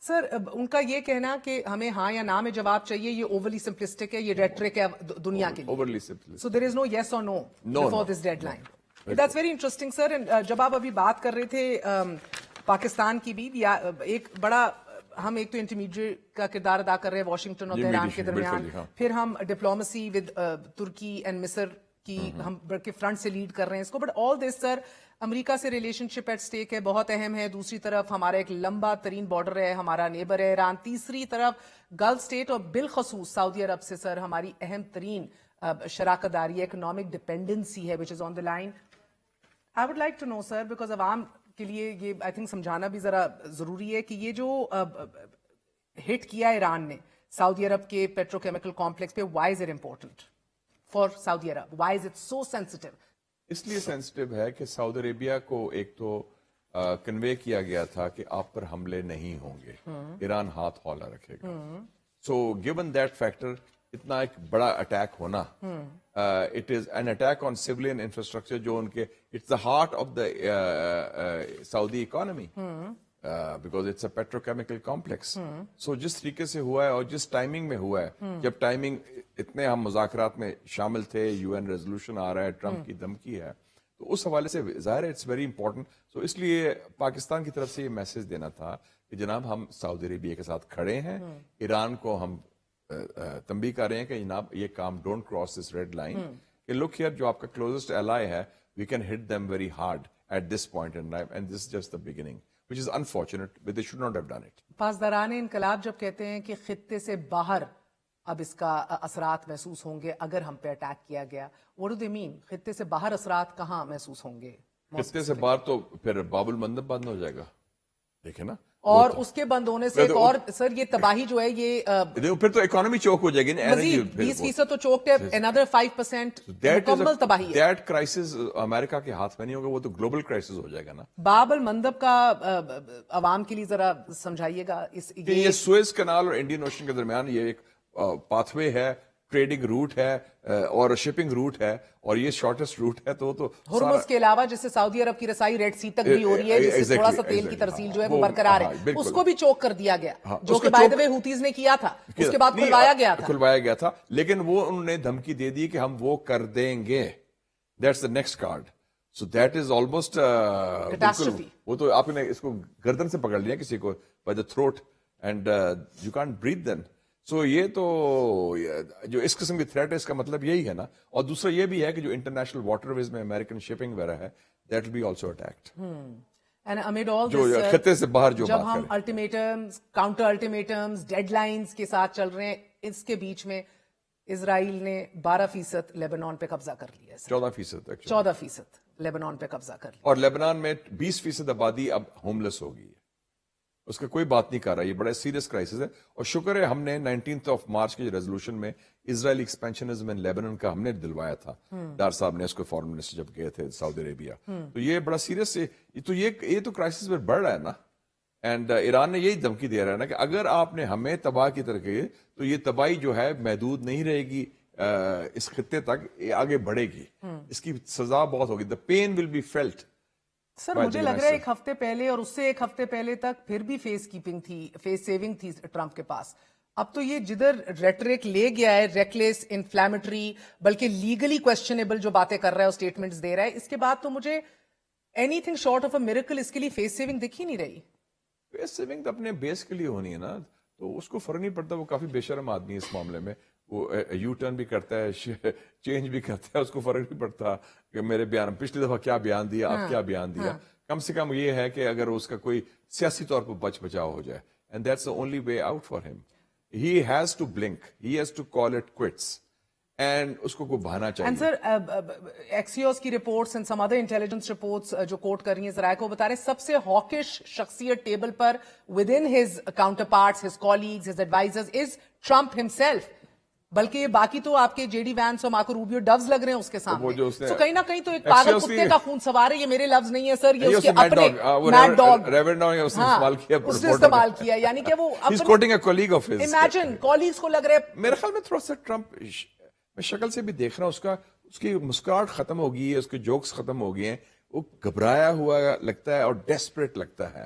سر ان کا یہ کہنا کہ ہمیں ہاں یا نہ میں جواب چاہیے یہ اوورلی سمپلسٹک ہے, یہ ریٹرک ہے دنیا کے لیے. Overly simplistic. سو دیر از نو یس اور no before this deadline. That's very interesting sir. جب آپ ابھی بات کر رہے تھے پاکستان کی بھی, ایک بڑا ہم ایک تو انٹرمیڈیٹ کا کردار ادا کر رہے ہیں واشنگٹن اور تہران کے درمیان, پھر ہم ڈپلومسی ود ترکی اینڈ مصر کی ہم بلکہ فرنٹ سے لیڈ کر رہے ہیں اس کو. بٹ آل دس سر امریکہ سے ریلیشن شپ ایٹ سٹیک ہے, بہت اہم ہے. دوسری طرف ہمارا ایک لمبا ترین بارڈر ہے, ہمارا نیبر ہے ایران. تیسری طرف گلف اسٹیٹ اور بالخصوص سعودی عرب سے سر ہماری اہم ترین شراکت داری ہے, اکنامک ڈپینڈنسی ہے which is on the line. I would like to know sir, because عوام کے لیے یہ آئی تھنک سمجھانا بھی ذرا ضروری ہے کہ یہ جو ہٹ کیا ایران نے سعودی عرب کے پیٹرو کیمیکل کمپلیکس پہ, why is it important for Saudi Arab? Why is it so sensitive? اس لیے سینسٹیو ہے کہ سعودی عربیہ کو ایک تو کنوے کیا گیا تھا کہ آپ پر حملے نہیں ہوں گے, ایران ہاتھ ہولا رکھے گا. سو گیون دیٹ فیکٹر, اتنا ایک بڑا اٹیک ہونا, it is an attack on civilian infrastructure جو ان کے it's the heart of the Saudi economy, because it's a petrochemical complex. So جس طریقے سے ہوا ہے اور جس ٹائمنگ میں ہوا ہے, جب ٹائمنگ اتنے ہم مذاکرات میں شامل تھے, یو این ریزولوشن آ رہا ہے, ٹرمپ کی دھمکی ہے, تو اس حوالے سے ظاہر ہے اٹس ویری امپورٹنٹ. سو اس لیے پاکستان کی طرف سے یہ میسج دینا تھا کہ جناب ہم سعودی عربیہ کے ساتھ کھڑے ہیں, ایران کو ہم تنبیہ کر رہے ہیں کہ جناب یہ کام don't cross this red line, کہ لک ہیئر جو آپ کا کلوزسٹ ایلائی ہے, we can hit them very hard at this point in time, and this is just the beginning which is unfortunate, but they should not have done it. پاسداران انقلاب جب کہتے ہیں کہ خطے سے باہر اب اس کا اثرات محسوس ہوں گے اگر ہم پہ اٹیک کیا گیا, what do they mean? خطے سے باہر اثرات کہاں محسوس ہوں گے؟ خطے سے باہر تو پھر باب المندب بند ہو جائے گا, دیکھیں نا, اور اس کے بند ہونے سے ایک اور سر یہ تباہی جو ہے یہ پھر تو اکانومی چوک ہو جائے گی, مزید 20% تو چوکڈ ہے, another 5% مکمل تباہی ہے. دیٹ کرائسس امریکہ کے ہاتھ میں نہیں ہوگا, وہ تو گلوبل کرائسس ہو جائے گا نا. باب المندب کا عوام کے لیے ذرا سمجھائیے گا. یہ سوئز کنال اور انڈین اوشن کے درمیان یہ ایک پاتھ وے ہے, ٹریڈنگ روٹ ہے اور شپنگ روٹ ہے, اور یہ شارٹیسٹ روٹ ہے. تو ہرمز کے علاوہ جس سے سعودی عرب کی رسائی ریڈ سی تک بھی ہو رہی ہے, جس سے تھوڑا سا تیل کی ترسیل جو ہے وہ برقرار ہے, اس کو بھی چوک کر دیا گیا, جو کہ بائی دی وے ہوتیز نے کیا تھا, اس کے بعد کھلوایا گیا تھا. لیکن وہ انہوں نے دھمکی دے دی کہ ہم وہ کر دیں گے. That's the next card. So that is almost, وہ تو آپ نے اس کو گردن سے پکڑ لیا کسی کو by the throat, and you can't breathe then. So یہ تو جو اس قسم کی تھریٹ ہے, اس کا مطلب یہی ہے نا. اور دوسرا یہ بھی ہے کہ جو انٹرنیشنل واٹر ویز میں امریکن شپنگ وغیرہ ہے, that will be also attacked. جو خطے سے باہر جو جب ہم ultimatums, counter ultimatums, deadlines کے ساتھ چل رہے ہیں, اس کے بیچ میں اسرائیل نے 12% لیبنان پہ قبضہ کر لیا ہے. 14% لیبنان پہ قبضہ کر لیا, اور لیبنان میں 20% آبادی اب ہوم لیس ہو گئی ہے. اس کا کوئی بات نہیں کر رہا, یہ بڑا سیریس کرائسس ہے. اور شکر ہے ہم نے 19 مارچ کے ریزولوشن میں اسرائیلی ایکسپینشنزم ان لیبنان کا ہم نے دلوایا تھا. ڈار صاحب نے اس کو فارن منسٹر جب گئے تھے سعودی عربیہ, تو یہ بڑا سیریس ہے. تو یہ تو کرائسس میں بڑھ رہا ہے نا. اینڈ ایران نے یہی دھمکی دے رہا ہے نا کہ اگر آپ نے ہمیں تباہ کی طرح کی تو یہ تباہی جو ہے محدود نہیں رہے گی اس خطے تک, یہ آگے بڑھے گی, اس کی سزا بہت ہوگی. دا پین ول بی فیلٹ. سر مجھے لگ رہا ہے ایک ہفتے پہلے اور اس سے ایک ہفتے پہلے تک پھر بھی فیس کیپنگ تھی, فیس سیونگ تھی ٹرمپ کے پاس. اب تو یہ جدھر ریٹرک لے گیا ہے, ریکلیس, انفلیمیٹری, بلکہ لیگلی کوسچنیبل جو باتیں کر رہا ہے اور سٹیٹمنٹس دے رہا ہے, اس کے بعد تو مجھے anything short of a miracle اس کے لیے فیس سیونگ دکھ ہی نہیں رہی. فیس سیونگ تو اپنے بیس کے لیے ہونی ہے نا, تو اس کو فرق نہیں پڑتا. وہ کافی بے شرم آدمی ہے اس معاملے میں, وہ یو ٹرن بھی کرتا ہے, چینج بھی کرتا ہے, اس کو فرق نہیں پڑتا کہ میرے بیان پچھلی دفعہ کیا بیان دیا, اب کیا بیان دیا. کم سے کم یہ ہے کہ اگر اس کا کوئی سیاسی طور پر بچ بچاؤ ہو جائے, and that's the only way out for him. He has to blink, he has to call it quits, and اس کو کوئی بہانا چاہیے. And sir, Axios کی reports and some other intelligence reports جو کوٹ کر رہی ہیں ذرائع کو بتا رہے ہیں, سب سے hawkish شخصیت table per within his counterparts, his colleagues, his advisors is Trump himself. بلکہ یہ باقی تو آپ کے جے ڈی وینس اور مارکو روبیو ڈوز لگ رہے ہیں اس کے سامنے. تو کہیں نہ کہیں تو ایک پاگل کتے کا خون سوار ہے. یہ میرے لفظ نہیں ہے سر, یہ اس کے اپنے میڈ ڈاگ اس نے استعمال کیا, یعنی کہ وہ امیجن کولیگز کو لگ رہا ہے. میرے خیال میں تھوڑا سا ٹرمپ, میں شکل سے بھی دیکھ رہا ہوں اس کی مسکراہٹ ختم ہو گئی ہے, اس کے جوکس ختم ہو گئے ہیں, وہ گھبرایا ہوا لگتا ہے اور ڈیسپریٹ لگتا ہے.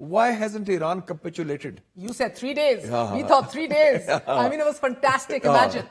why hasn't Iran capitulated? You said 3 days. We thought 3 days. I mean, it was fantastic. Imagine.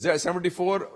74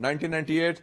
1998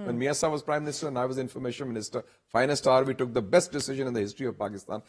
when Mia Sah was prime minister and I was information minister, finest hour we took the best decision in the history of Pakistan,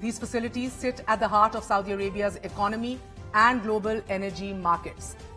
these facilities sit at the heart of Saudi Arabia's economy and global energy markets.